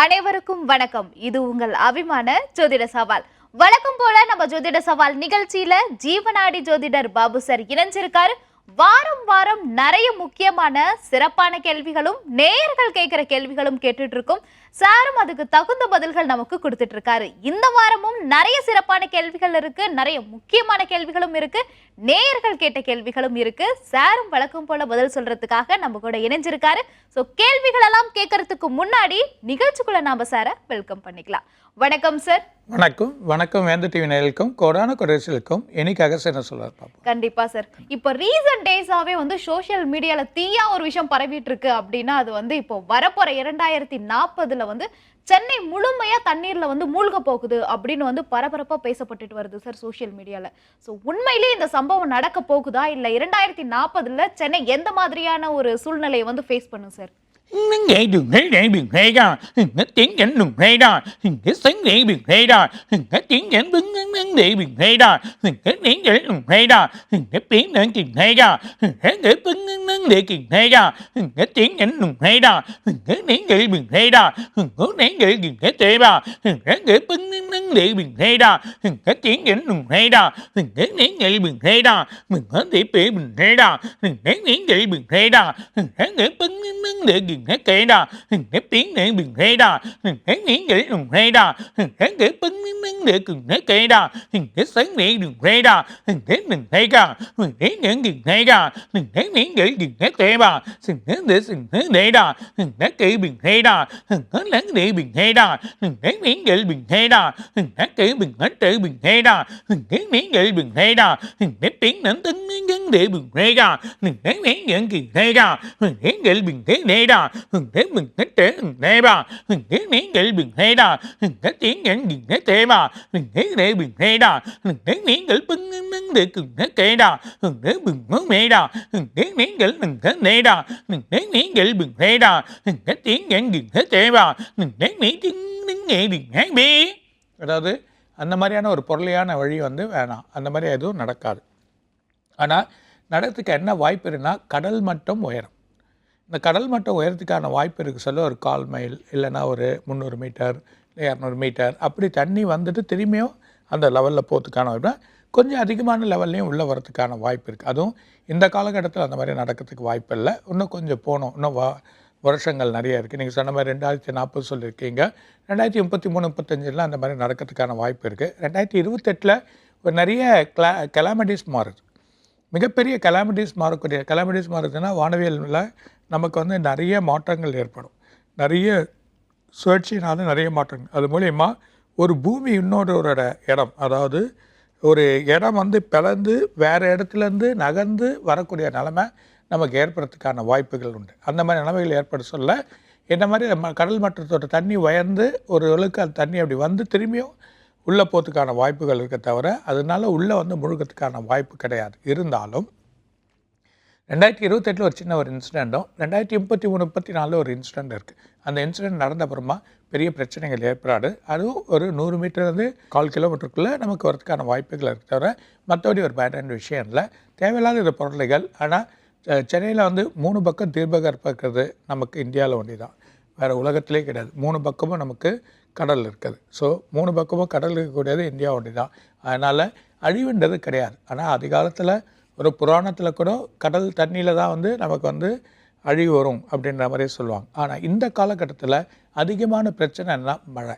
அனைவருக்கும் வணக்கம். இது உங்கள் அபிமான ஜோதிட சவால். வழக்கம் போல நம்ம ஜோதிட சவால் நிகழ்ச்சியில ஜீவனாடி ஜோதிடர் பாபு சார் இணைஞ்சிருக்காரு. வாரம் வாரம் நிறைய முக்கியமான சிறப்பான கேள்விகளும் நேயர்கள் கேட்கிற கேள்விகளும் கேட்டுட்டு இருக்கோம். சாரும் அதுக்கு தகுந்த பதில்கள் நமக்கு கொடுத்துட்டு இருக்காரு. இந்த வாரமும் நிறைய சிறப்பான கேள்விகள் இருக்கு, நிறைய முக்கியமான கேள்விகளும் இருக்கு, நேயர்கள் கேட்ட கேள்விகளும் இருக்கு. சாரும் வழக்கம் போல பதில் சொல்றதுக்காக நம்ம கூட இணைஞ்சிருக்காரு. ஸோ கேள்விகள் எல்லாம் கேட்கறதுக்கு முன்னாடி நிகழ்ச்சிக்குள்ள நாம சாரை வெல்கம் பண்ணிக்கலாம். வணக்கம் சார். வணக்கம். வணக்கம். வேந்த டிவி நேயர்களுக்கும் கோடான கொடைகளுக்கும் எனக்காக என்ன சொல்றாரு பாப்போம். கண்டிப்பா சார். இப்போ ரீசன்ட் டேஸாவே சோஷியல் மீடியால தீயா ஒரு விஷயம் பரவிட்டு இருக்கு அப்படின்னா அது இப்போ வரப்போற 2040 சென்னை முழுமையா தண்ணீர்ல மூழ்க போகுது அப்படின்னு பரபரப்பா பேசப்பட்டுட்டு வருது சார் சோஷியல் மீடியால. ஸோ உண்மையிலேயே இந்த சம்பவம் நடக்க போகுதா இல்ல 2040 சென்னை எந்த மாதிரியான ஒரு சூழ்நிலையை ஃபேஸ் பண்ணும் sir? Nghe đường thế để biển thế ra, tiếng nhánh đường thế ra, sáng để biển thế ra, tiếng nhánh bứng để biển thế ra, tiếng nhánh đường thế ra, tiếng để kiền thế ra, bứng để kiền thế ra, tiếng nhánh đường thế ra, tiếng để biển thế ra, tiếng để kiền thế tệ ra, bứng để biển thế ra, tiếng nhánh đường thế ra, tiếng để biển thế ra, mình có thể bị biển thế ra, tiếng để biển thế ra, bứng để kiền thế kệ đà, tiếng để biển thế đà, tiếng để đường thế đà, để bứng để cường thế kệ đà, sáng để đường thế đà, đường thế ca, để những đường thế ca, để đường thế tệ bà, để đà, để kệ biển thế đà, để biển thế đà, để biển thế đà, để biển hết tệ biển thế đà, để biển thế đà, để tiếng đến tính để biển thế ca, để những kỳ thế ca, để biển thế đà, thế mình hết trẻ thế bà, thế để biển thế đà, thế tiếng những biển thế tệ bà, thế để biển thế đà, thế để bưng để cường thế kệ đà, thế biển ngớ mẹ đà, thế để mình thế nệ đà, thế để biển thế đà, thế tiếng những biển thế tệ bà, thế tiếng nghe biển hát bê. அதாவது அந்த மாதிரியான ஒரு பொருளையான வழி வேணாம், அந்த மாதிரி எதுவும் நடக்காது. ஆனால் நடத்துக்கு என்ன வாய்ப்பு இருக்குன்னா கடல் மட்டம் உயரம். இந்த கடல் மட்டம் உயரத்துக்கான வாய்ப்பு இருக்குது. சொல்ல ஒரு 1/4 மைல் இல்லைன்னா ஒரு 300 மீட்டர் இல்லை 200 மீட்டர் அப்படி தண்ணி திரும்பியும் அந்த லெவலில் போகிறதுக்கான வாய்ப்பு, கொஞ்சம் அதிகமான லெவல்லையும் உள்ளே வரத்துக்கான வாய்ப்பு இருக்குது. அதுவும் இந்த காலகட்டத்தில் அந்த மாதிரி நடக்கிறதுக்கு வாய்ப்பு இல்லை. இன்னும் கொஞ்சம் போகணும், இன்னும் வருஷங்கள் நிறைய இருக்குது. நீங்கள் சொன்ன மாதிரி 2040 சொல்லியிருக்கீங்க, 2033 35 அந்த மாதிரி நடக்கிறதுக்கான வாய்ப்பு இருக்குது. 2028 ஒரு நிறைய கெலாமிட்டிஸ் மாறுது, மிகப்பெரிய கெலாமிட்டிஸ் மாறக்கூடிய கெலாமிட்டிஸ் மாறுதுன்னா வானவியலில் நமக்கு நிறைய மாற்றங்கள் ஏற்படும், நிறைய சுழற்சினாலும் நிறைய மாற்றங்கள். அது மூலயமா ஒரு பூமி இன்னொருவரோட இடம், அதாவது ஒரு இடம் பிளந்து வேறு இடத்துலேருந்து நகர்ந்து வரக்கூடிய நிலைமை நமக்கு ஏற்படுறதுக்கான வாய்ப்புகள் உண்டு. அந்த மாதிரி நிலைமைகள் ஏற்பட சொல்ல இந்த மாதிரி கடல் மட்டத்தோட தண்ணி உயர்ந்து ஒரு அளவுக்கு அந்த தண்ணி அப்படி திரும்பியும் உள்ளே போகிறதுக்கான வாய்ப்புகள் இருக்க தவிர அதனால உள்ளே முழுகிறதுக்கான வாய்ப்பு கிடையாது. இருந்தாலும் 2028 ஒரு சின்ன ஒரு இன்சிடெண்ட்டும் 2033 34 ஒரு இன்சிடெண்ட் இருக்குது. அந்த இன்சிடெண்ட் நடந்த அப்புறமா பெரிய பிரச்சனைகள் ஏற்படாது. அதுவும் ஒரு 100 மீட்டர்லேருந்து 1/4 கிலோமீட்டருக்குள்ளே நமக்கு வரதுக்கான வாய்ப்புகள் இருக்க தவிர மற்றபடி ஒரு பேடான விஷயம் இல்லை. தேவையில்லாத இந்த பொருளைகள். ஆனால் சென்னையில் 3 பக்கம் தீர்ப்பகற்பம் இருக்கிறது நமக்கு இந்தியாவில் ஒண்டி தான், வேறு உலகத்திலே கிடையாது. 3 பக்கமும் நமக்கு கடல் இருக்குது. ஸோ 3 பக்கமும் கடல் இருக்கக்கூடியது இந்தியா ஒண்டி தான். அதனால் அழிவுன்றது கிடையாது. ஆனால் அதிகாலத்தில் ஒரு புராணத்தில் கூட கடல் தண்ணியில் தான் நமக்கு அழிவு வரும் அப்படின்ற மாதிரியே சொல்லுவாங்க. ஆனால் இந்த காலகட்டத்தில் அதிகமான பிரச்சனை என்ன, மழை,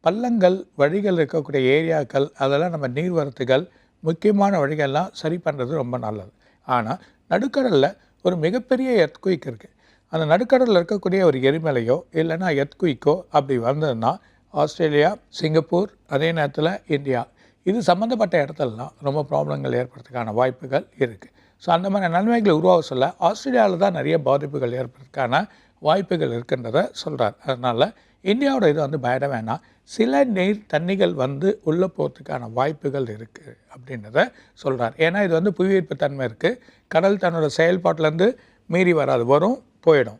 பள்ளங்கள், வழிகள் இருக்கக்கூடிய ஏரியாக்கள், அதெல்லாம் நம்ம நீர்வரத்துகள் முக்கியமான வழிகள்லாம் சரி பண்ணுறது ரொம்ப நல்லது. ஆனால் நடுக்கடலில் ஒரு மிகப்பெரிய எர்த்குயிக் இருக்குது. அந்த நடுக்கடலில் இருக்கக்கூடிய ஒரு எரிமலையோ இல்லைன்னா எர்த்குயிக்கோ அப்படி வந்ததுன்னா ஆஸ்திரேலியா, சிங்கப்பூர், அதே நேரத்தில் இந்தியா, இது சம்மந்தப்பட்ட இடத்துலலாம் ரொம்ப ப்ராப்ளங்கள் ஏற்படுறதுக்கான வாய்ப்புகள் இருக்குது. ஸோ அந்த மாதிரி நன்மைகளை உருவாக சொல்ல ஆஸ்திரேலியாவில் தான் நிறைய பாதிப்புகள் ஏற்படுறதுக்கான வாய்ப்புகள் இருக்குன்றதை சொல்கிறார். அதனால் இந்தியாவோட இது பயட வேணாம், சில நீர் தண்ணிகள் உள்ளே போகிறதுக்கான வாய்ப்புகள் இருக்குது அப்படின்றத சொல்கிறார். ஏன்னா இது புவியீர்ப்பு தன்மை இருக்குது. கடல் தன்னோட செயல்பாட்டிலேருந்து மீறி வராது, வரும் போயிடும்.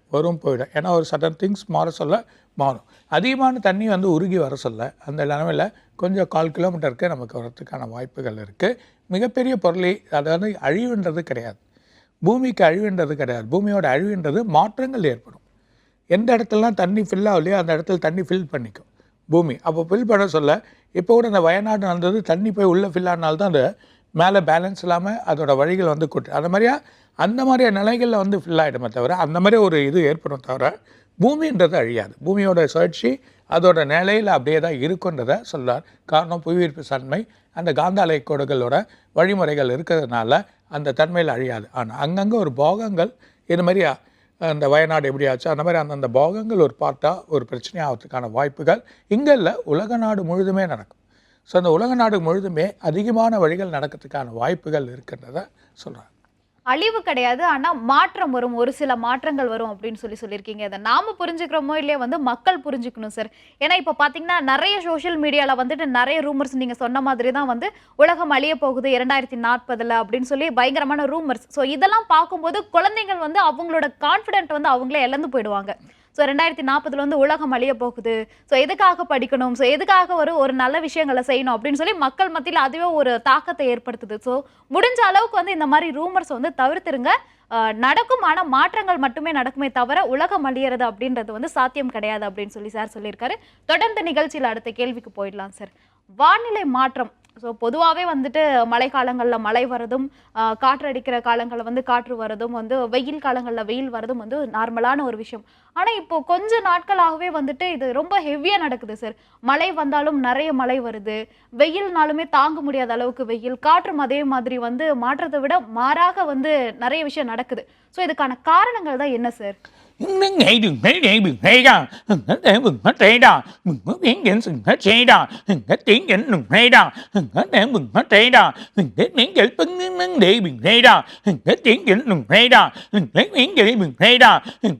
ஏன்னா ஒரு சடன் திங்ஸ் மாற சொல்ல மாறும். அதிகமான தண்ணி உருகி வர சொல்ல அந்த நிலமையில் கொஞ்சம் 1/4 கிலோமீட்டருக்கு நமக்கு வரத்துக்கான வாய்ப்புகள் இருக்குது. மிகப்பெரிய பொருளை அதாவது அழிவுன்றது கிடையாது, பூமிக்கு அழிவுன்றது கிடையாது. பூமியோட அழிவுன்றது மாற்றங்கள் ஏற்படும். எந்த இடத்துலலாம் தண்ணி ஃபில் ஆகலையோ அந்த இடத்துல தண்ணி ஃபில் பண்ணிக்கும் பூமி. அப்போ ஃபில் பண்ண சொல்ல இப்போ கூட இந்த வயநாடு நடந்தது, தண்ணி போய் உள்ளே ஃபில் ஆனால்தான் அந்த மேலே பேலன்ஸ் இல்லாமல் அதோட வழிகள் வந்து அந்த மாதிரியா நிலைகளில் வந்து ஃபில் ஆகிடுமே தவிர அந்த மாதிரி ஒரு இது ஏற்படும் தவிர பூமின்றது அழியாது. பூமியோட சுழற்சி அதோட நிலையில் அப்படியே தான் இருக்குன்றதை சொல்கிறார். காரணம் புவியீர்ப்பு தன்மை அந்த காந்த அலைக்கோடுகளோட வழிமுறைகள் இருக்கிறதுனால அந்த தன்மையில் அழியாது. ஆனால் அங்கங்கே ஒரு போகங்கள் இது மாதிரி அந்த வயநாடு எப்படி ஆச்சு அந்த மாதிரி அந்தந்த போகங்கள் ஒரு பார்ட்டாக ஒரு பிரச்சனையாகிறதுக்கான வாய்ப்புகள் இங்கே இல்லை, உலக நாடு முழுதுமே நடக்கும். ஸோ அந்த உலக நாடு முழுதுமே அதிகமான வழிகள் நடக்கிறதுக்கான வாய்ப்புகள் இருக்குன்றதை சொல்கிறாங்க. அழிவு கிடையாது, ஆனா மாற்றம் வரும், ஒரு சில மாற்றங்கள் வரும் அப்படின்னு சொல்லியிருக்கீங்க. இதை நாம புரிஞ்சுக்கிறோமோ இல்லையே வந்து மக்கள் புரிஞ்சுக்கணும் சார். ஏன்னா இப்போ பார்த்தீங்கன்னா நிறைய சோஷியல் மீடியாவில் வந்துட்டு நிறைய ரூமர்ஸ் நீங்கள் சொன்ன மாதிரி தான் வந்து உலகம் அழிய போகுது 2040 அப்படின்னு சொல்லி பயங்கரமான ரூமர்ஸ். ஸோ இதெல்லாம் பார்க்கும்போது குழந்தைகள் வந்து அவங்களோட கான்ஃபிடென்ட் வந்து அவங்களே இழந்து போயிடுவாங்க. ஸோ 2040 வந்து உலகம் அழிய போகுது, ஸோ எதுக்காக படிக்கணும், ஸோ எதுக்காக ஒரு நல்ல விஷயங்களை செய்யணும் அப்படின்னு சொல்லி மக்கள் மத்தியில் அதுவே ஒரு தாக்கத்தை ஏற்படுத்துது. ஸோ முடிஞ்ச அளவுக்கு வந்து இந்த மாதிரி ரூமர்ஸ் வந்து தவிர்த்துருங்க. நடக்கும், ஆனால் மாற்றங்கள் மட்டுமே நடக்குமே தவிர உலகம் அழியறது அப்படின்றது வந்து சாத்தியம் கிடையாது அப்படின்னு சொல்லி சார் சொல்லியிருக்காரு. தொடர்ந்து நிகழ்ச்சியில் அடுத்த கேள்விக்கு போயிடலாம் சார். வானிலை மாற்றம், ஸோ பொதுவாகவே வந்துட்டு மழை காலங்களில் மழை வரதும், காற்று அடிக்கிற காலங்களில் வந்து காற்று வரதும், வந்து வெயில் காலங்களில் வெயில் வரதும் வந்து நார்மலான ஒரு விஷயம். ஆனால் இப்போ கொஞ்ச நாட்களாகவே வந்துட்டு இது ரொம்ப ஹெவியாக நடக்குது சார். மழை வந்தாலும் நிறைய மழை வருது, வெயில்னாலுமே தாங்க முடியாத அளவுக்கு வெயில், காற்றும் அதே மாதிரி வந்து மாற்றத்தை விட மாறாக வந்து நிறைய விஷயம் நடக்குது. ஸோ இதுக்கான காரணங்கள் தான் என்ன sir? Ngày đừng thấy đây đừng thấy ra, nó để mừng hết thấy ra, mừng hết biến đến sừng hết thấy ra, hết tiếng đến đừng thấy ra, hết để mừng hết thấy ra, hết biến đến bưng nâng để bình thấy ra, hết tiếng đến đừng thấy ra, hết biến đến bình thấy ra,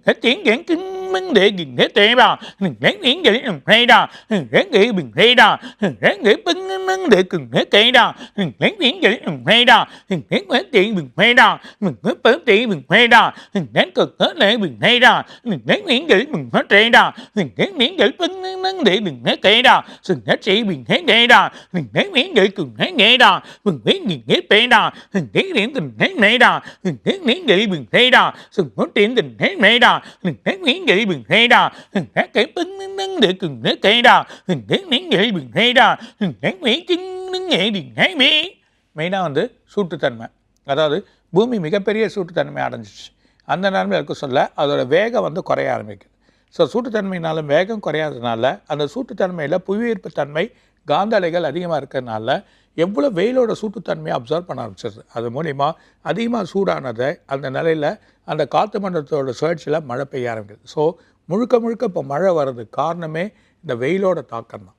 hết tiếng đến kính mừng để đừng hết thấy ra, hết biến đến đừng thấy ra, hết để bình thấy ra, hết để bưng nâng để cừng hết thấy ra, hết biến đến đừng thấy ra, hết tiếng bình thấy ra, hết bớt tiếng bình thấy ra, hết cực hết để bình thấy ra, hết miếng để mình hết tệ ra, hết miếng để bưng nâng để đừng hết tệ ra, sừng hết chỉ mình hết tệ ra, hết miếng để cừng hết nhẹ ra, mình biết nhìn hết tệ ra, hết điểm tình hết mẹ ra, hết miếng để mình thế ra, sừng hết điểm tình hết mẹ ra, hết miếng để mình thế ra, hết cái bưng nâng để cừng hết tệ ra, hết miếng để mình thế ra, hết miếng chính nâng nhẹ đừng hết miếng. மெயினாக வந்து சூட்டுத்தன்மை, அதாவது பூமி மிகப்பெரிய சூட்டுத்தன்மை அடைஞ்சிச்சு. அந்த நேரத்தில் இருக்க சொல்ல அதோட வேகம் வந்து குறைய ஆரம்பிக்குது. ஸோ சூட்டுத்தன்மையினாலும் வேகம் குறையாததுனால அந்த சூட்டுத்தன்மையில் புவியீர்ப்பு தன்மை காந்த அலைகள் அதிகமாக இருக்கிறதுனால எவ்வளோ வெயிலோட சூட்டுத்தன்மையை அப்சர்வ் பண்ண ஆரம்பிச்சிருது. அது மூலிமா அதிகமாக சூடானதை அந்த நிலையில் அந்த காற்று மண்டலத்தோட சுழற்சியில் மழை பெய்ய ஆரம்பிக்குது. ஸோ முழுக்க இப்போ மழை வர்றதுக்கு காரணமே இந்த வெயிலோட தாக்கம் தான்.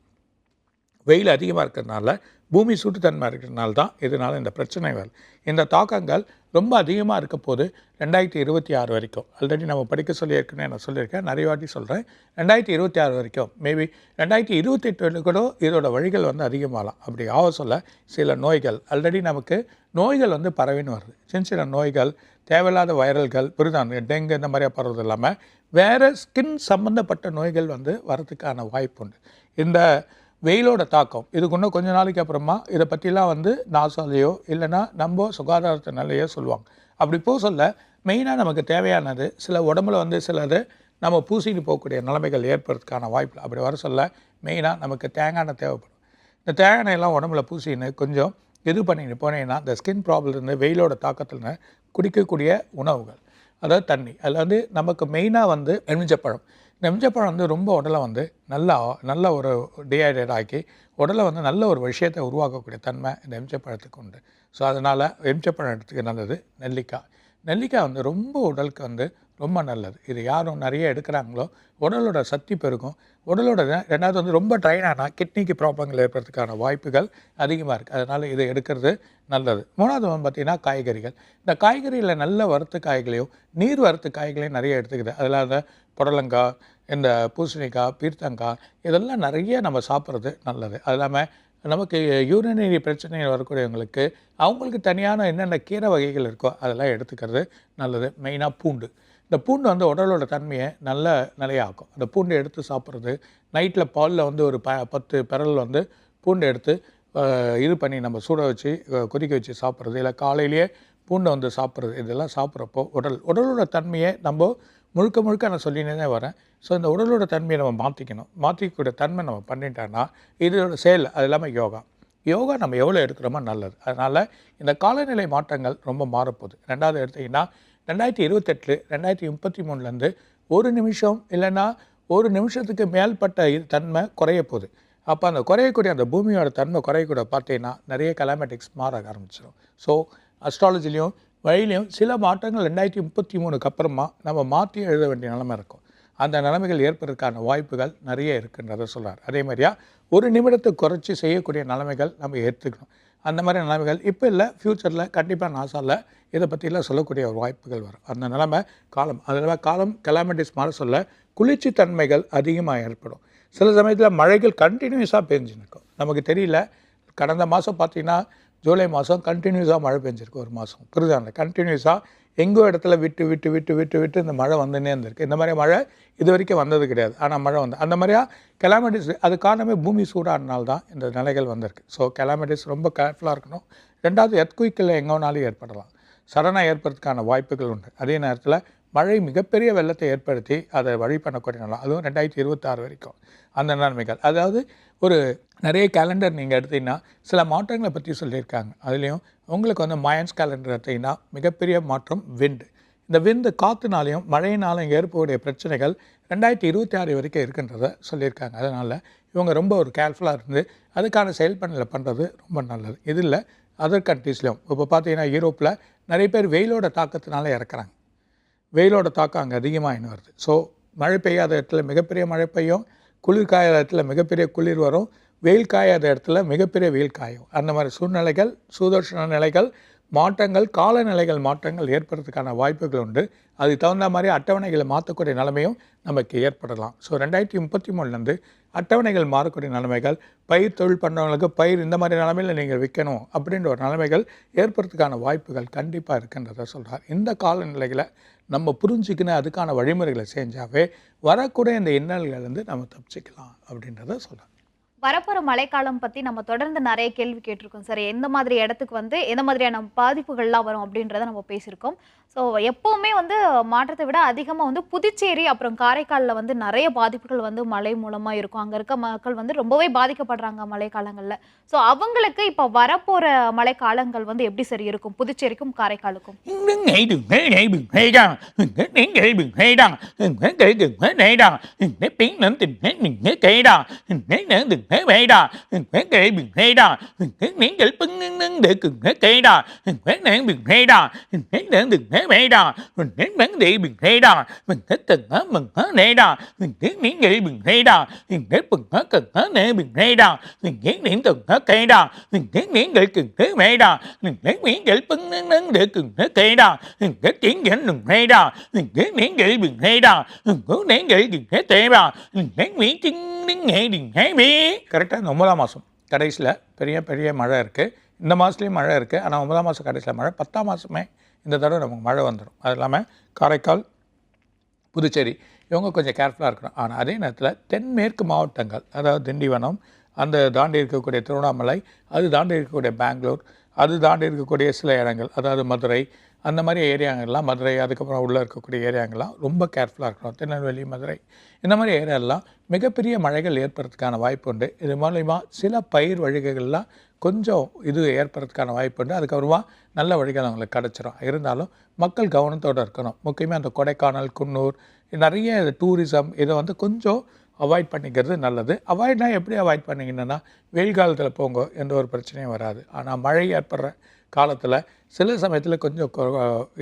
வெயில் அதிகமாக இருக்கிறதுனால பூமி சூட்டுத்தன்மை இருக்கிறதுனால தான் இதனால் இந்த பிரச்சனை வருது. இந்த தாக்கங்கள் ரொம்ப அதிகமாக இருக்க போது 2026 வரைக்கும். ஆல்ரெடி நம்ம படிக்க சொல்லியிருக்கேன்னு நான் சொல்லியிருக்கேன், நிறைய வாட்டி சொல்கிறேன். 2026 வரைக்கும், மேபி 2028 கூட இதோட வழிகள் வந்து அதிகமாகலாம். அப்படி ஆக சொல்ல சில நோய்கள், ஆல்ரெடி நமக்கு நோய்கள் வந்து பரவின்னு வருது. சின்ன நோய்கள், தேவையில்லாத வைரல்கள், புரிதான், டெங்கு இந்த மாதிரியாக பரவுறது இல்லாமல் வேறு ஸ்கின் சம்மந்தப்பட்ட நோய்கள் வந்து வரதுக்கான வாய்ப்பு உண்டு. இந்த வெயிலோட தாக்கம் இதுக்கு இன்னும் கொஞ்ச நாளைக்கு அப்புறமா இதை பற்றிலாம் வந்து நாசாலேயோ இல்லைன்னா நம்ம சுகாதாரத்தினாலேயோ சொல்லுவாங்க. அப்படி போக சொல்ல மெயினாக நமக்கு தேவையானது சில உடம்புல வந்து சிலது நம்ம பூசிட்டு போகக்கூடிய நிலைமைகள் ஏற்படுறதுக்கான வாய்ப்பு. அப்படி வர சொல்ல மெயினாக நமக்கு தேங்காய் எண்ணெய் தேவைப்படும். இந்த தேங்காய் எண்ணெயெல்லாம் உடம்புல பூசின்னு கொஞ்சம் இது பண்ணிட்டு போனீங்கன்னா இந்த ஸ்கின் ப்ராப்ளம் இருந்து வெயிலோட தாக்கத்தில் குடிக்கக்கூடிய உணவுகள், அதாவது தண்ணி, அதில் வந்து நமக்கு மெயினாக வந்து எலுமிச்சப்பழம். இந்த எலுமிச்சப்பழம் வந்து ரொம்ப உடலை வந்து நல்ல ஒரு டீஹைட்ரேட் ஆக்கி உடலை வந்து நல்ல ஒரு விஷயத்தை உருவாக்கக்கூடிய தன்மை இந்த எலுமிச்சப்பழத்துக்கு உண்டு. ஸோ அதனால் எலுமிச்சப்பழம் எடுத்துக்க நல்லது. நெல்லிக்காய் வந்து ரொம்ப உடலுக்கு வந்து ரொம்ப நல்லது. இது யாரும் நிறைய எடுக்கிறாங்களோ உடலோட சக்தி பெருகும். உடலோட ரெண்டாவது வந்து ரொம்ப ட்ரைன் ஆனால் கிட்னிக்கு ப்ராப்ளங்கள் ஏற்படுறதுக்கான வாய்ப்புகள் அதிகமாக இருக்குது. அதனால் இதை எடுக்கிறது நல்லது. மூணாவது வந்து பார்த்திங்கன்னா காய்கறிகள். இந்த காய்கறியில் நல்ல வறுத்த காய்களையும் நீர் வறுத்த காய்களையும் நிறைய எடுத்துக்குது. அதில் அந்த புடலங்காய், இந்த பூசணிக்காய், பீர்த்தங்காய் இதெல்லாம் நிறைய நம்ம சாப்பிட்றது நல்லது. அது இல்லாமல் நமக்கு யூரினரி பிரச்சனைகள் வரக்கூடியவங்களுக்கு அவங்களுக்கு தனியான என்னென்ன கீரை வகைகள் இருக்கோ அதெல்லாம் எடுத்துக்கிறது நல்லது. மெயினாக பூண்டு. இந்த பூண்டு வந்து உடலோட தன்மையை நல்ல நிலையாக்கும். அந்த பூண்டு எடுத்து சாப்பிட்றது, நைட்டில் பாலில் வந்து ஒரு 10 பெரல் வந்து பூண்டு எடுத்து இது பண்ணி நம்ம சூட வச்சு கொதிக்க வச்சு சாப்பிட்றது, இல்லை காலையிலேயே பூண்டை வந்து சாப்பிட்றது, இதெல்லாம் சாப்பிட்றப்போ உடலோட தன்மையை நம்ம முழுக்க முழுக்க நான் சொல்லினே தான் வரேன். ஸோ இந்த உடலோட தன்மையை நம்ம மாற்றிக்கணும். மாற்றிக்கக்கூடிய தன்மை நம்ம பண்ணிட்டோன்னா இதோட செயல் அது இல்லாமல் யோகா. யோகா நம்ம எவ்வளோ எடுக்கிறோமோ நல்லது. அதனால் இந்த காலநிலை மாற்றங்கள் ரொம்ப மாறப்போகுது. ரெண்டாவது எடுத்திங்கன்னா 2028 2033 ஒரு நிமிஷம் இல்லைன்னா ஒரு நிமிஷத்துக்கு மேல்பட்ட தன்மை குறைய போகுது. அப்போ அந்த குறையக்கூடிய அந்த பூமியோட தன்மை குறையக்கூடிய பார்த்தீங்கன்னா நிறைய கலாமெட்டிக்ஸ் மாற ஆரம்பிச்சிடும். ஸோ அஸ்ட்ராலஜிலையும் வழியிலையும் சில மாற்றங்கள் 2033 அப்புறமா நம்ம மாற்றி எழுத வேண்டிய நிலைமை இருக்கும். அந்த நிலைமைகள் ஏற்படுறதுக்கான வாய்ப்புகள் நிறைய இருக்குன்றதை சொல்கிறார். அதே மாதிரியா ஒரு நிமிடத்தை குறைச்சி செய்யக்கூடிய நிலைமைகள் நம்ம ஏற்றுக்கணும். அந்த மாதிரி நிலைமைகள் இப்போ இல்லை, ஃப்யூச்சரில் கண்டிப்பாக நாசாவில் இதை பற்றிலாம் சொல்லக்கூடிய ஒரு வாய்ப்புகள் வரும். அந்த நிலைமை காலம் அதில் காலம் கலாமிட்டிஸ் மாற சொல்ல குளிர்ச்சி தன்மைகள் அதிகமாக ஏற்படும். சில சமயத்தில் மழைகள் கண்டினியூஸாக பெஞ்சுன்னு இருக்கும். நமக்கு தெரியல. கடந்த மாதம் பார்த்திங்கன்னா ஜூலை மாதம் கண்டினியூஸாக மழை பெஞ்சிருக்கு. ஒரு மாதம் புரியுதாங்க. கண்டினியூஸாக எங்கோ இடத்துல விட்டு விட்டு விட்டு விட்டு விட்டு இந்த மழை வந்துன்னே இருந்திருக்கு. இந்த மாதிரி மழை இது வரைக்கும் வந்தது கிடையாது. ஆனால் மழை வந்து அந்த மாதிரியா கெலாமிட்டிஸ் அது காரணமே பூமி சூடானால்தான் தான் இந்த நிலைகள் வந்திருக்கு. ஸோ கெலாமிட்டிஸ் ரொம்ப கேர்ஃபுல்லாக இருக்கணும். ரெண்டாவது எர்த்குயிக்கில் எங்கே வேணாலும் ஏற்படலாம். சடனாக ஏற்படுறதுக்கான வாய்ப்புகள் உண்டு. அதே நேரத்தில் மழை மிகப்பெரிய வெள்ளத்தை ஏற்படுத்தி அதை வழி பண்ணக்கூடிய நிலம், அதுவும் 2026 வரைக்கும் அந்த நிலைமைகள். அதாவது ஒரு நிறைய கேலண்டர் நீங்கள் எடுத்திங்கன்னா சில மாற்றங்களை பற்றி சொல்லியிருக்காங்க. அதுலேயும் உங்களுக்கு வந்து மாயன்ஸ் கேலண்டர் எடுத்திங்கன்னா மிகப்பெரிய மாற்றம் விண்டு. இந்த விந்து காற்றுனாலையும் மழையினாலும் ஏற்படக்கூடிய பிரச்சனைகள் 2026 வரைக்கும் இருக்குன்றதை சொல்லியிருக்காங்க. அதனால் இவங்க ரொம்ப ஒரு கேர்ஃபுல்லாக இருந்து அதுக்கான செயல்பணியில் பண்ணுறது ரொம்ப நல்லது. இதில் அதர் கண்ட்ரீஸ்லையும் இப்போ பார்த்தீங்கன்னா யூரோப்பில் நிறைய பேர் வெயிலோட தாக்கத்தினால இறக்குறாங்க. வெயிலோட தாக்கம் அங்கே அதிகமாக வருது. ஸோ மழை பெய்யாத இடத்துல மிகப்பெரிய மழை பெய்யும், குளிர் காயாத இடத்துல மிகப்பெரிய குளிர் வரும், வெயில் காயாத இடத்துல மிகப்பெரிய வெயில் காயும். அந்த மாதிரி சூழ்நிலைகள், சூதோஷண நிலைகள், மாற்றங்கள், காலநிலைகள் மாற்றங்கள் ஏற்படுறதுக்கான வாய்ப்புகள் உண்டு. அதுக்கு தகுந்த மாதிரி அட்டவணைகளை மாற்றக்கூடிய நிலைமையும் நமக்கு ஏற்படலாம். ஸோ 2033 அட்டவணைகள் மாறக்கூடிய நிலைமைகள், பயிர் தொழில் பண்ணுறவங்களுக்கு பயிர் இந்த மாதிரி நிலைமையில் நீங்கள் விற்கணும் அப்படின்ற ஒரு நிலைமைகள் ஏற்படுறதுக்கான வாய்ப்புகள் கண்டிப்பாக இருக்குன்றதை சொல்கிறார். இந்த காலநிலைகளை நம்ம புரிஞ்சுக்கின்னு அதுக்கான வழிமுறைகளை செஞ்சாவே வரக்கூடிய இந்த இன்னல்கள்லேருந்து நம்ம தப்பிச்சிக்கலாம் அப்படின்றத சொல்கிறார். வரப்போற மழைக்காலம் பத்தி நம்ம தொடர்ந்து நிறைய கேள்வி கேட்டிருக்கோம் சார். எந்த மாதிரி இடத்துக்கு வந்து எந்த மாதிரியான பாதிப்புகள்லாம் வரும் அப்படின்றத நம்ம பேசியிருக்கோம். ஸோ எப்பவுமே வந்து மாற்றத்தை விட அதிகமாக வந்து புதுச்சேரி அப்புறம் காரைக்காலில் வந்து நிறைய பாதிப்புகள் வந்து மழை மூலமாக இருக்கும். அங்கே இருக்க மக்கள் வந்து ரொம்பவே பாதிக்கப்படுறாங்க மழை காலங்களில். ஸோ அவங்களுக்கு இப்போ வரப்போற மழை காலங்கள் வந்து எப்படி சரி இருக்கும் புதுச்சேரிக்கும் காரைக்காலுக்கும்? கரெக்டாக இந்த 9ஆம் மாதம் கடைசியில் பெரிய பெரிய மழை இருக்குது. இந்த மாதத்துலேயும் மழை இருக்குது. ஆனால் 9ஆம் மாதம் கடைசியில் மழை, 10ஆம் மாதமே இந்த தடவை நமக்கு மழை வந்துடும். அது இல்லாமல் காரைக்கால், புதுச்சேரி இவங்க கொஞ்சம் கேர்ஃபுல்லாக இருக்கணும். ஆனால் அதே நேரத்தில் தென்மேற்கு மாவட்டங்கள், அதாவது திண்டிவனம், அந்த தாண்டி இருக்கக்கூடிய திருவண்ணாமலை, அது தாண்டி இருக்கக்கூடிய பெங்களூர், அது தாண்டி இருக்கக்கூடிய சில இடங்கள், அதாவது மதுரை, அந்த மாதிரி ஏரியாங்கள்லாம், மதுரை அதுக்கப்புறம் உள்ளே இருக்கக்கூடிய ஏரியாங்கள்லாம் ரொம்ப கேர்ஃபுல்லாக இருக்கணும். திருநெல்வேலி, மதுரை இந்த மாதிரி ஏரியாலாம் மிகப்பெரிய மழைகள் ஏற்படுறதுக்கான வாய்ப்பு உண்டு. இது மூலயமா சில பயிர் வழிகள்லாம் கொஞ்சம் இது ஏற்படுறதுக்கான வாய்ப்பு உண்டு. அதுக்கப்புறமா நல்ல வழிகள் அவங்களுக்கு கிடச்சிரும். இருந்தாலும் மக்கள் கவனத்தோடு இருக்கணும். முக்கியமாக அந்த கொடைக்கானல், குன்னூர் நிறைய டூரிசம் இதை வந்து கொஞ்சம் அவாய்ட் பண்ணிக்கிறது நல்லது. அவாய்ட்னா எப்படி அவாய்ட் பண்ணிங்கன்னா வெயில் காலத்தில் போங்க, எந்த ஒரு பிரச்சனையும் வராது. ஆனால் மழை ஏற்படுற காலத்தில் சில சமயத்தில் கொஞ்சம்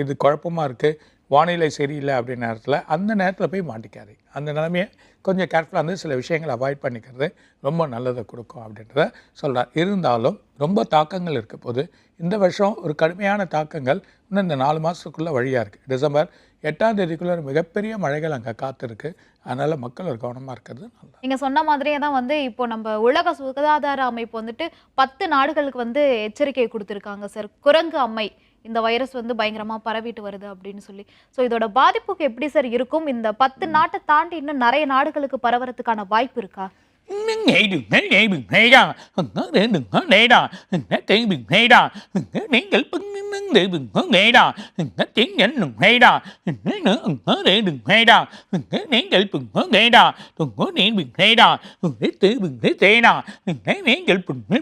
இது குழப்பமாக இருக்குது, வானிலை சரியில்லை அப்படின்ற நேரத்தில் அந்த நேரத்தில் போய் மாட்டிக்காது. அந்த நிலைமையை கொஞ்சம் கேர்ஃபுல்லாக இருந்து சில விஷயங்களை அவாய்ட் பண்ணிக்கிறது ரொம்ப நல்லதை கொடுக்கும் அப்படின்றத சொல்கிறார். இருந்தாலும் ரொம்ப தாக்கங்கள் இருக்க போது இந்த வருஷம் ஒரு கடுமையான தாக்கங்கள் இன்னும் இந்த 4 மாதத்துக்குள்ளே வழியாக இருக்குது. டிசம்பர் 8ஆம் தேதிக்குள்ளே ஒரு மிகப்பெரிய மழைகள் அங்கே காத்திருக்கு. அதனால் மக்கள் ஒரு கவனமாக இருக்கிறது நல்லது. நீங்கள் சொன்ன மாதிரியே தான் வந்து இப்போ நம்ம உலக சுகாதார அமைப்பு வந்துட்டு 10 நாடுகளுக்கு வந்து எச்சரிக்கை கொடுத்துருக்காங்க சார். குரங்கு அம்மை இந்த வைரஸ் வந்து பயங்கரமாக பரவிட்டு வருது அப்படின்னு சொல்லி. ஸோ இதோட பாதிப்புக்கு எப்படி சார் இருக்கும்? இந்த 10 நாட்டை தாண்டி இன்னும் நிறைய நாடுகளுக்கு பரவறதுக்கான வாய்ப்பு இருக்கா? Nghe đừng nghe nghe đừng nghe ra nó để đừng có để ra nó tiếng đừng nghe ra tiếng cái bưng để đừng có nghe ra nó tiếng nhẫn đừng nghe ra nó nữa để đừng nghe ra tiếng cái đừng có nghe ra đừng có tiếng đừng nghe ra để tự đừng để tê ra tiếng cái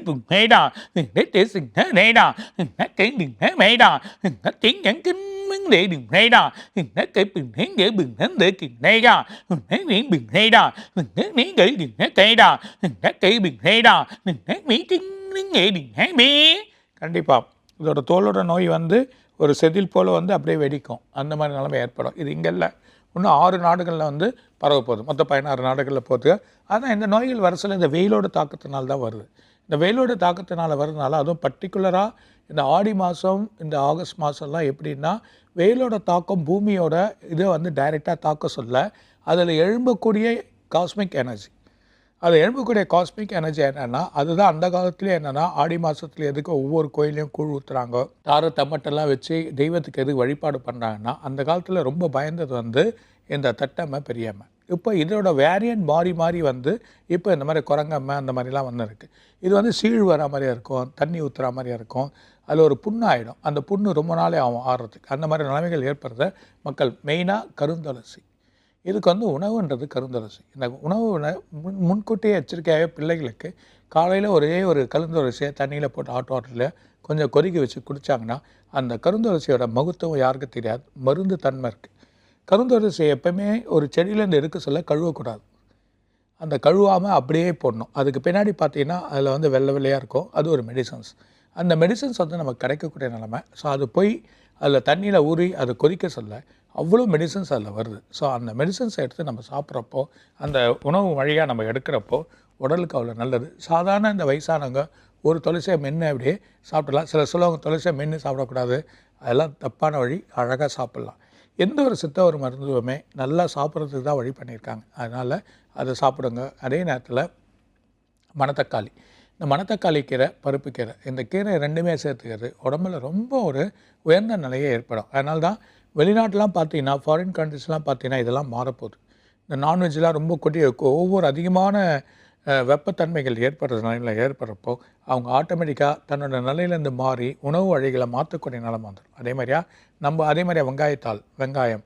đừng nghe ra để tự sinh thế này ra nó tiếng đừng nghe ra nó tiếng nhẫn kinh vấn đề đừng hay ra nó cái bình hến để bình hến để kìm hay ra nó miếng bình hay ra nó miếng để đừng hay cây ra nó cái bình hay ra nó miếng tiếng nghệ đừng hay bê கண்டிப்பாக இதோட தோலோட நோய் வந்து ஒரு செதில் போல் வந்து அப்படியே வெடிக்கும், அந்த மாதிரி நிலைமை ஏற்படும். இது இங்கே இல்லை, இன்னும் 6 நாடுகளில் வந்து பரவ போகுது, மொத்தம் 16 நாடுகளில் போகுது. ஆனால் இந்த நோய்கள் வரிசையில் இந்த வெயிலோட தாக்கத்தினால தான் வருது. இந்த வெயிலோட தாக்கத்தினால வருதுனால, அதுவும் பர்டிகுலராக இந்த ஆடி மாதம் இந்த ஆகஸ்ட் மாதம்லாம் எப்படின்னா வெயிலோட தாக்கம் பூமியோட இதை வந்து டைரெக்டாக தாக்க சொல்ல, அதில் எழும்பக்கூடிய காஸ்மிக் எனர்ஜி, அது எழும்பக்கூடிய காஸ்மிக் எனர்ஜி என்னென்னா, அதுதான் அந்த காலத்துலேயே என்னென்னா ஆடி மாதத்துல எதுக்கு ஒவ்வொரு கோயிலையும் கூழ் ஊற்றுறாங்க, தார தம்மட்டெல்லாம் வச்சு தெய்வத்துக்கு எதுக்கு வழிபாடு பண்ணுறாங்கன்னா, அந்த காலத்தில் ரொம்ப பயந்தது வந்து இந்த தட்டம்மை பெரியம்மை. இப்போ இதோட வேரியன்ட் மாறி மாறி வந்து இப்போ இந்த மாதிரி குரங்கம்மை அந்த மாதிரிலாம் வந்துருக்கு. இது வந்து சீழ் வர மாதிரியாக இருக்கும், தண்ணி ஊற்றுற மாதிரியாக இருக்கும், அதில் ஒரு புண்ணு ஆகிடும், அந்த புண்ணு ரொம்ப நாளே ஆகும் ஆடுறதுக்கு. அந்த மாதிரி நிலைமைகள் ஏற்படுறத மக்கள் மெயினாக கருந்துளசி, இதுக்கு வந்து உணவுன்றது கருந்துளசி. இந்த உணவு முன்கூட்டியே எச்சரிக்கையாகவே பிள்ளைகளுக்கு காலையில் ஒரே ஒரு கருந்துளசியை தண்ணியில் போட்டு ஹாட் வாட்டரில் கொஞ்சம் கொதிக்க வச்சு குடித்தாங்கன்னா அந்த கருந்துளசியோட மகத்துவம் யாருக்கு தெரியாது, மருந்து தன்மை இருக்குது. கருந்துளசி எப்பவுமே ஒரு செடியிலேருந்து எடுக்க சொல்ல கழுவக்கூடாது, அந்த கழுவாமல் அப்படியே போடணும். அதுக்கு பின்னாடி பார்த்தீங்கன்னா அதில் வந்து வெள்ளை வெள்ளையாக இருக்கும், அது ஒரு மெடிசன்ஸ். அந்த மெடிசன்ஸ் வந்து நமக்கு கிடைக்கக்கூடிய நிலைமை. ஸோ அது போய் அதில் தண்ணியில் ஊறி அதை கொதிக்க சொல்ல அவ்வளோ மெடிசன்ஸ் அதில் வருது. ஸோ அந்த மெடிசன்ஸை எடுத்து நம்ம சாப்பிட்றப்போ, அந்த உணவு வழியாக நம்ம எடுக்கிறப்போ உடலுக்கு அவ்வளோ நல்லது. சாதாரண இந்த வயசானவங்க ஒரு துளசியை மென்று அப்படியே சாப்பிடலாம். சில சொல்லுவாங்க துளசியை மென்று சாப்பிடக்கூடாது, அதெல்லாம் தப்பான வழி, அழகாக சாப்பிட்லாம். எந்த ஒரு சித்த ஒரு மருந்துவமே நல்லா சாப்பிட்றதுக்கு தான் வழி பண்ணியிருக்காங்க, அதனால் அதை சாப்பிடுங்க. அதே நேரத்தில் மணத்தக்காளி, இந்த மணத்தக்காளி கீரை, பருப்பு கீரை, இந்த கீரை ரெண்டுமே சேர்த்துக்கிறது உடம்புல ரொம்ப ஒரு உயர்ந்த நிலையை ஏற்படும். அதனால தான் வெளிநாட்டெலாம் பார்த்தீங்கன்னா, ஃபாரின் கண்ட்ரிஸ்லாம் பார்த்தீங்கன்னா இதெல்லாம் மாறப்போகுது. இந்த நான்வெஜ்லாம் ரொம்ப கொட்டி ஒவ்வொரு அதிகமான வெப்பத்தன்மைகள் ஏற்படுற நிலையில் ஏற்படுறப்போ அவங்க ஆட்டோமேட்டிக்காக தன்னோட நிலையிலேருந்து மாறி உணவு வழிகளை மாற்றக்கூடிய நிலைமை வந்துடும். அதே மாதிரியா வெங்காயம்,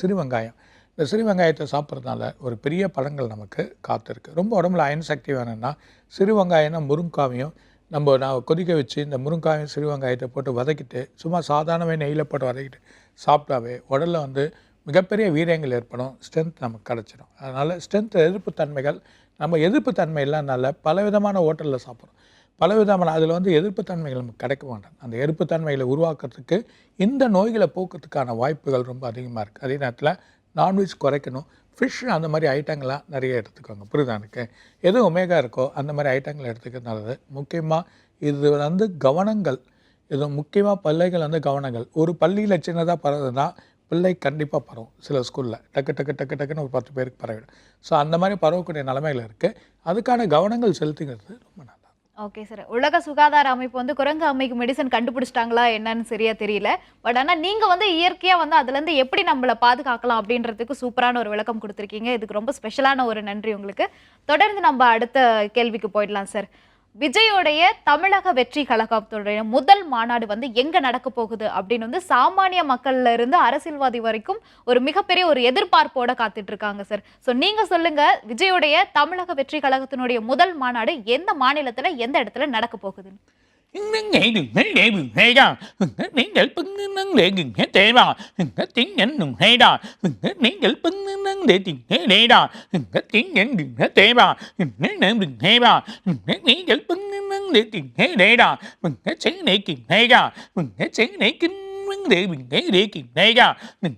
சிறு வெங்காயம், இந்த சிறு வெங்காயத்தை சாப்பிட்றதுனால ஒரு பெரிய பலன்கள் நமக்கு காத்திருக்கு. ரொம்ப உடம்புல அயன் சக்தி வேணும்னா சிறு வெங்காயம்னா முருங்காவையும் நான் கொதிக்க வச்சு இந்த முருங்காயும் சிறு வெங்காயத்தை போட்டு வதக்கிட்டு சும்மா சாதாரணமே நெய்யில் போட்டு வதக்கிட்டு சாப்பிட்டாவே உடலில் வந்து மிகப்பெரிய வீரியங்கள் ஏற்படும், ஸ்ட்ரென்த் நமக்கு கிடச்சிடும். அதனால் ஸ்ட்ரென்த் எதிர்ப்புத்தன்மைகள், நம்ம எதிர்ப்புத்தன்மை இல்லாதனால பலவிதமான ஹோட்டலில் சாப்பிட்றோம், பலவிதமான அதில் வந்து எதிர்ப்புத்தன்மைகள் நமக்கு கிடைக்க மாட்டேன். அந்த எதிர்ப்புத்தன்மைகளை உருவாக்குறதுக்கு இந்த நோய்களை போக்குறதுக்கான வாய்ப்புகள் ரொம்ப அதிகமாக இருக்குது. அதே நேரத்தில் நான்வெஜ் குறைக்கணும், ஃபிஷ் அந்த மாதிரி ஐட்டங்கள்லாம் நிறைய எடுத்துக்கோங்க. புரியுதா எனக்கு? எது ஒமேகா இருக்கோ அந்த மாதிரி ஐட்டங்களை எடுத்துக்கிறது நல்லது. முக்கியமாக இது வந்து கவனங்கள், இது முக்கியமாக பிள்ளைகள் வந்து கவனங்கள். ஒரு பள்ளியில் சின்னதாக பரவுதுன்னா பிள்ளை கண்டிப்பாக பரவும். சில ஸ்கூலில் டக்குன்னு ஒரு 10 பேருக்கு பரவிடும். ஸோ அந்த மாதிரி பரவக்கூடிய நிலைமைகள் இருக்குது. அதுக்கான கவனங்கள் செலுத்துகிறது ரொம்ப நல்லா. ஓகே சார், உலக சுகாதார அமைப்பு வந்து குரங்கு அம்மைக்கு மெடிசன் கண்டுபிடிச்சிட்டாங்களா என்னன்னு சரியா தெரியல. பட் ஆனால் நீங்கள் வந்து இயற்கையாக வந்து அதுலேருந்து எப்படி நம்மளை பாதுகாக்கலாம் அப்படின்றதுக்கு சூப்பரான ஒரு விளக்கம் கொடுத்துருக்கீங்க. இதுக்கு ரொம்ப ஸ்பெஷலான ஒரு நன்றி உங்களுக்கு. தொடர்ந்து நம்ம அடுத்த கேள்விக்கு போயிடலாம் சார். விஜயோடைய தமிழக வெற்றி கழகத்துடைய முதல் மாநாடு வந்து எங்க நடக்க போகுது அப்படின்னு வந்து சாமானிய மக்கள்ல இருந்து அரசியல்வாதி வரைக்கும் ஒரு மிகப்பெரிய ஒரு எதிர்பார்ப்போட காத்துட்டு இருக்காங்க சார். ஸோ நீங்க சொல்லுங்க, விஜயோடைய தமிழக வெற்றி கழகத்தினுடைய முதல் மாநாடு எந்த மாநிலத்துல எந்த இடத்துல நடக்க போகுதுன்னு? Nghe đừng thấy để đừng hay ra Nghe để bưng nâng để đừng thấy tệ ra Tiếng nhẫn đừng hay ra Nghe để bưng nâng để đừng thấy ra Tiếng nhẫn đừng thấy tệ ra Nghe để đừng hay ra Nghe để bưng nâng để đừng thấy ra Nghe sáng để đừng hay ra Nghe sáng để kinh vấn đề đừng thấy để đừng hay ra Nghe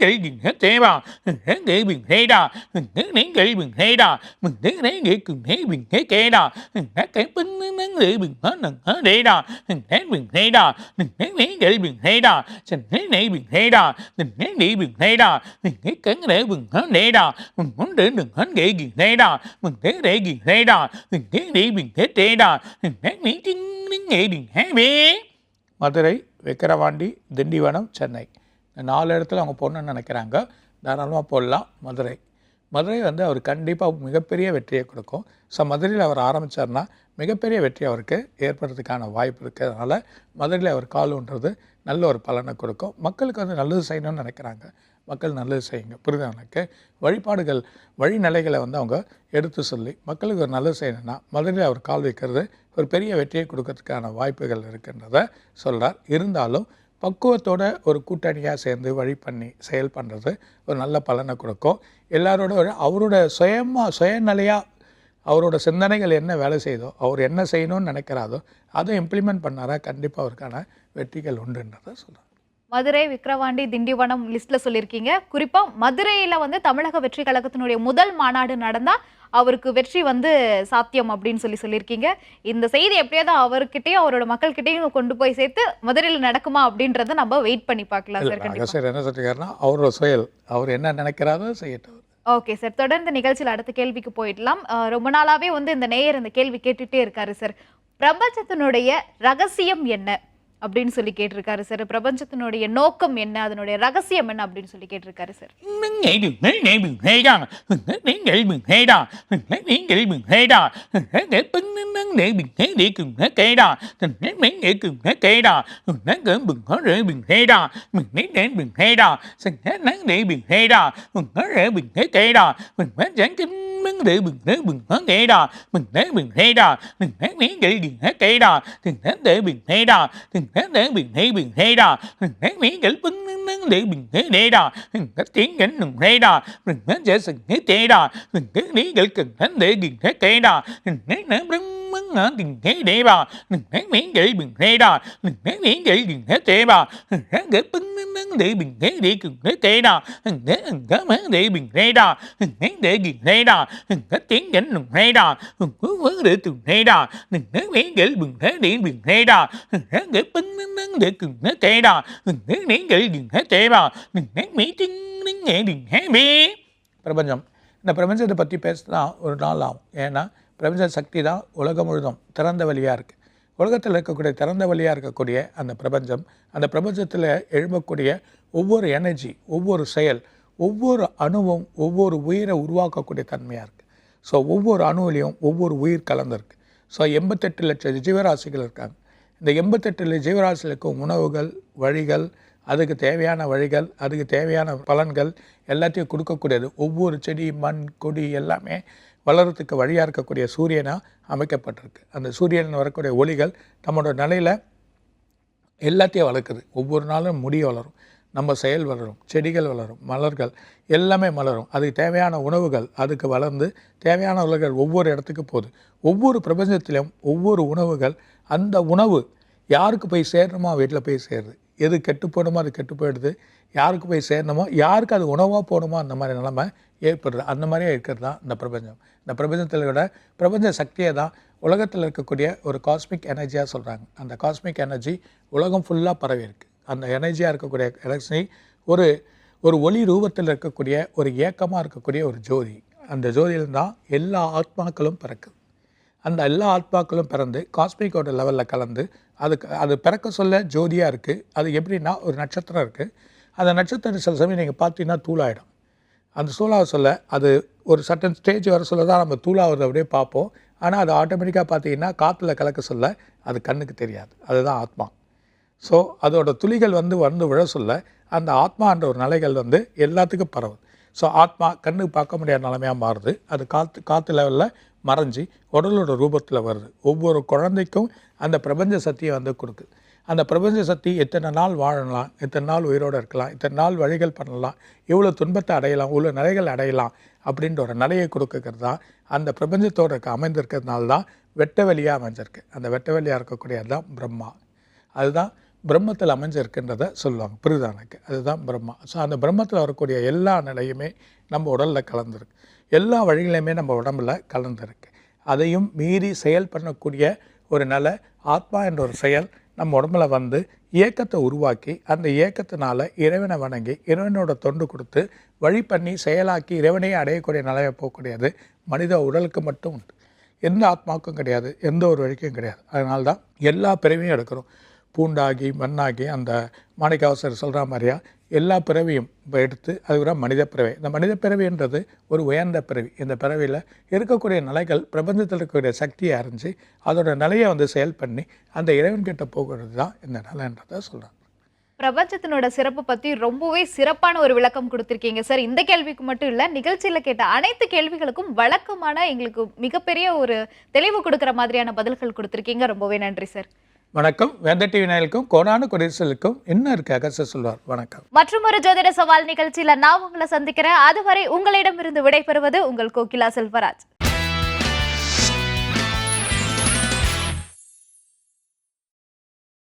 để đừng thấy tệ ra Nghe để đừng hay ra Nghe để đừng hay ra Nghe để đừng thấy đừng thấy kệ ra Nghe để bưng nâng để đừng hết nâng hết để ra Nghe đừng thấy ra Nghe để đừng thấy ra Nghe để đừng thấy ra Nghe để đừng thấy ra Nghe cắn để đừng hết để ra Muốn để đừng hết để đừng thấy ra Nghe để đừng thấy ra Nghe để đừng thấy tệ ra Nghe để đừng hay bê. Madurai, Vikravandi, Tindivanam, Chennai, இந்த 4 இடத்துல அவங்க போடணும்னு நினைக்கிறாங்க. தாராளமாக போடலாம். மதுரை வந்து அவர் கண்டிப்பாக மிகப்பெரிய வெற்றியை கொடுக்கும். ஸோ மதுரையில் அவர் ஆரம்பித்தார்னா மிகப்பெரிய வெற்றி அவருக்கு ஏற்படுறதுக்கான வாய்ப்பு இருக்குது. அதனால் மதுரையில் அவர் கால் ஊன்றது நல்ல ஒரு பலனை கொடுக்கும். மக்களுக்கு வந்து நல்லது செய்யணும்னு நினைக்கிறாங்க, மக்கள் நல்லது செய்யுங்க. புரியுது எனக்கு. வழிபாடுகள் வழிநிலைகளை வந்து அவங்க எடுத்து சொல்லி மக்களுக்கு ஒரு நல்லது செய்யணும்னா மதுரையில் அவர் கால் வைக்கிறது ஒரு பெரிய வெற்றியை கொடுக்கறதுக்கான வாய்ப்புகள் இருக்குன்றதை சொல்கிறார். இருந்தாலும் பக்குவத்தோட ஒரு கூட்டணியாக சேர்ந்து வழி பண்ணி செயல் பண்ணுறது ஒரு நல்ல பலனை கொடுக்கும். எல்லாரோட அவரோட சுயநிலையாக அவரோட சிந்தனைகள் என்ன வேலை செய்தோ, அவர் என்ன செய்யணும்னு நினைக்கிறாரோ அதை இம்ப்ளிமெண்ட் பண்ணாரா கண்டிப்பாக அவருக்கான வெற்றிகள் உண்டுன்றதை சொல்கிறார். மதுரை, விக்கிரவாண்டி, திண்டிவனம் லிஸ்ட்ல சொல்லியிருக்கீங்க. குறிப்பா மதுரையில வந்து தமிழக வெற்றி கழகத்தினுடைய முதல் மாநாடு நடந்தா அவருக்கு வெற்றி வந்து சாத்தியம் அப்படின்னு சொல்லியிருக்கீங்க. இந்த செய்தி எப்படியாவது அவர்கிட்டயும் அவரோட மக்கள்கிட்டையும் கொண்டு போய் சேர்த்து மதுரையில் நடக்குமா அப்படின்றத நம்ம வெயிட் பண்ணி பார்க்கலாம் சார். சார் என்ன சொல்லிருக்காருன்னா அவரோட செயல் அவர் என்ன நினைக்கிறாரோ செய்யட்டும். ஓகே சார், தொடர்ந்து நிகழ்ச்சியில் அடுத்த கேள்விக்கு போயிடலாம். ரொம்ப நாளாவே வந்து இந்த நேயர் இந்த கேள்வி கேட்டுட்டே இருக்காரு சார். பிரபஞ்சத்தினுடைய ரகசியம் என்ன அப்படின்னு கேட்டிருக்காரு சார். பிரபஞ்சத்தினுடைய நோக்கம் என்ன, அதனுடைய ரகசியம் என்ன அப்படின்னு கேட்டிருக்காரு sir. mình để mình thế mình hớn thế đà mình thế mình thế đà mình thế miếng để mình thế cây đà mình thế để mình thế đà mình thế để mình thế đà mình thế miếng để mình để mình thế đà mình thế tiếng cảnh mình thế đà mình thế sẽ sừng thế tê đà mình thế miếng để cần thế để mình thế cây đà mình thế ném mình ở tình thế để bà mình thế miếng để mình thế đà mình thế miếng để mình thế tê bà mình thế để để mình thế để cần thế tê đà mình thế để mình thế đà mình thế để mình thế đà mình thế tiếng cảnh mình thế đà mình cứ để từng thế đà mình thế miếng để mình thế điện mình thế đà mình thế để để cần thế tê đà mình thế miếng để mình thế tê bà mình thế miếng tiếng nghe mình thế bê பிரபஞ்சம். இந்த பிரபஞ்சத்தை பற்றி பேசினா ஒரு நாள் ஆகும். ஏன்னா பிரபஞ்ச சக்தி தான் உலகம் முழுதும் திறந்த வழியாக இருக்குது. உலகத்தில் இருக்கக்கூடிய திறந்த வழியாக இருக்கக்கூடிய அந்த பிரபஞ்சம், அந்த பிரபஞ்சத்தில் எழும்பக்கூடிய ஒவ்வொரு எனர்ஜி, ஒவ்வொரு செயல், ஒவ்வொரு அணுவும் ஒவ்வொரு உயிரை உருவாக்கக்கூடிய தன்மையாக இருக்குது. ஸோ ஒவ்வொரு அணுவிலையும் ஒவ்வொரு உயிர் கலந்துருக்கு. ஸோ 88 லட்சம் ஜீவராசிகள் இருக்காங்க. இந்த 88 ஜீவராசிகளுக்கும் உணவுகள், வழிகள், அதுக்கு தேவையான வழிகள், அதுக்கு தேவையான பலன்கள் எல்லாத்தையும் கொடுக்கக்கூடியது ஒவ்வொரு செடி, மண், கொடி எல்லாமே வளர்கிறதுக்கு வழியாக இருக்கக்கூடிய சூரியனாக அமைக்கப்பட்டிருக்கு. அந்த சூரியன் வரக்கூடிய ஒளிகள் நம்மளோட நிலையில் எல்லாத்தையும் வளர்க்குது. ஒவ்வொரு நாளும் முடி வளரும், நம்ம செயல் வளரும், செடிகள் வளரும், மலர்கள் எல்லாமே மலரும். அதுக்கு தேவையான உணவுகள் அதுக்கு வளர்ந்து தேவையான உலகள் ஒவ்வொரு இடத்துக்கு போகுது. ஒவ்வொரு பிரபஞ்சத்திலும் ஒவ்வொரு உணவுகள், அந்த உணவு யாருக்கு போய் சேரணுமோ வீட்டில் போய் சேருது. எது கெட்டு போகணுமோ அது கெட்டு போயிடுது. யாருக்கு போய் சேரணுமோ, யாருக்கு அது உணவாக போகணுமோ அந்த மாதிரி நிலைமை ஏற்படுது. அந்த மாதிரியே இருக்கிறது தான் இந்த பிரபஞ்சம். இந்த பிரபஞ்சத்தில் விட பிரபஞ்ச சக்தியை தான் உலகத்தில் இருக்கக்கூடிய ஒரு காஸ்மிக் எனர்ஜியாக சொல்கிறாங்க. அந்த காஸ்மிக் எனர்ஜி உலகம் ஃபுல்லாக பரவி இருக்குது. அந்த எனர்ஜியாக இருக்கக்கூடிய எனர்ஜி ஒரு ஒளி ரூபத்தில் இருக்கக்கூடிய ஒரு ஏக்கமாக இருக்கக்கூடிய ஒரு ஜோதி. அந்த ஜோதியில் தான் எல்லா ஆத்மாக்களும் பிறக்குது. அந்த எல்லா ஆத்மாக்களும் பிறந்து காஸ்மிக்கோட லெவலில் கலந்து அது பிறக்க சொல்ல ஜோதியாக இருக்குது. அது எப்படின்னா ஒரு நட்சத்திரம் இருக்குது. அந்த நட்சத்திரம் சில சமயம் நீங்கள் பார்த்தீங்கன்னா தூளாகிடும். அந்த தூளாக சொல்ல அது ஒரு சர்டன் ஸ்டேஜ் வர சொல்ல தான் நம்ம தூளாகிறது அப்படியே பார்ப்போம். ஆனால் அது ஆட்டோமேட்டிக்காக பார்த்தீங்கன்னா காற்றுல கலக்க சொல்ல அது கண்ணுக்கு தெரியாது. அதுதான் ஆத்மா. ஸோ அதோட துளிகள் வந்து விழ சொல்ல அந்த ஆத்மான்ற ஒரு நிலைகள் வந்து எல்லாத்துக்கும் பரவுது. ஸோ ஆத்மா கண்ணுக்கு பார்க்க முடியாத நிலைமையாக மாறுது. அது காற்று லெவலில் மறைஞ்சி உடலோட ரூபத்தில் வருது. ஒவ்வொரு குழந்தைக்கும் அந்த பிரபஞ்ச சக்தியை வந்து கொடுக்குது. அந்த பிரபஞ்ச சக்தி எத்தனை நாள் வாழலாம், எத்தனை நாள் உயிரோடு இருக்கலாம், இத்தனை நாள் வழிகள் பண்ணலாம், இவ்வளோ துன்பத்தை அடையலாம், இவ்வளோ நிலைகள் அடையலாம் அப்படின்ற ஒரு நிலையை கொடுக்குறது தான் அந்த பிரபஞ்சத்தோடு அமைந்திருக்கிறதுனால தான் வெட்ட வெளியாக அமைஞ்சிருக்கு. அந்த வெட்ட வெளியாக இருக்கக்கூடியது தான் பிரம்மா. அதுதான் பிரம்மத்தில் அமைஞ்சிருக்குன்றதை சொல்லுவாங்க. புரியுதா எனக்கு? அதுதான் பிரம்மா. ஸோ அந்த பிரம்மத்தில் வரக்கூடிய எல்லா நிலையுமே நம்ம உடலில் கலந்துருக்கு. எல்லா வழிகளையுமே நம்ம உடம்பில் கலந்துருக்கு. அதையும் மீறி செயல் பண்ணக்கூடிய ஒரு நிலை ஆத்மா என்ற ஒரு செயல் நம்ம உடம்புல வந்து இயக்கத்தை உருவாக்கி அந்த இயக்கத்தினால இறைவனை வணங்கி இறைவனோட தொண்டு கொடுத்து வழி பண்ணி செயலாக்கி இறைவனையே அடையக்கூடிய நிலையை போகக்கூடியது மனித உடலுக்கு மட்டும் உண்டு. எந்த ஆத்மாவுக்கும் கிடையாது, எந்த ஒரு வழிக்கும் கிடையாது. அதனால தான் எல்லா பிறவியும் எடுக்கிறோம். பூண்டாகி மண்ணாகி அந்த மாணிக்கவாசகர் சொல்கிற மாதிரியா எல்லா பிறவியும் இப்போ எடுத்து அதுதான் மனித பிறவி. இந்த மனித பிறவின்றது ஒரு உயர்ந்த பிறவி. இந்த பிறவியில் இருக்கக்கூடிய நிலைகள் பிரபஞ்சத்தில் இருக்கக்கூடிய சக்தியை அறிஞ்சு அதோட நிலையை வந்து செயல் பண்ணி அந்த இறைவன்கிட்ட போகிறது தான் இந்த நிலைன்றதை சொல்கிறாங்க. பிரபஞ்சத்தினோட சிறப்பு பத்தி ரொம்பவே சிறப்பான ஒரு விளக்கம் கொடுத்திருக்கீங்க சார். இந்த கேள்விக்கு மட்டும் இல்ல, நிகழ்ச்சியில கேட்ட அனைத்து கேள்விகளுக்கும் வழக்கமான எங்களுக்கு மிகப்பெரிய ஒரு தெளிவு கொடுக்கிற மாதிரியான பதில்கள் கொடுத்திருக்கீங்க. ரொம்பவே நன்றி சார். வணக்கம். வேந்த டிவி நேயர்களுக்கும் கோடானு கொடிசலுக்கும் என்ன இருக்கு அகச சொல்வார். வணக்கம். மற்றும் ஒரு ஜோதிட சவால் நிகழ்ச்சியில நான் உங்களை சந்திக்கிறேன். அதுவரை உங்களிடமிருந்து விடைபெறுவது உங்கள் கோகிலா செல்வராஜ்.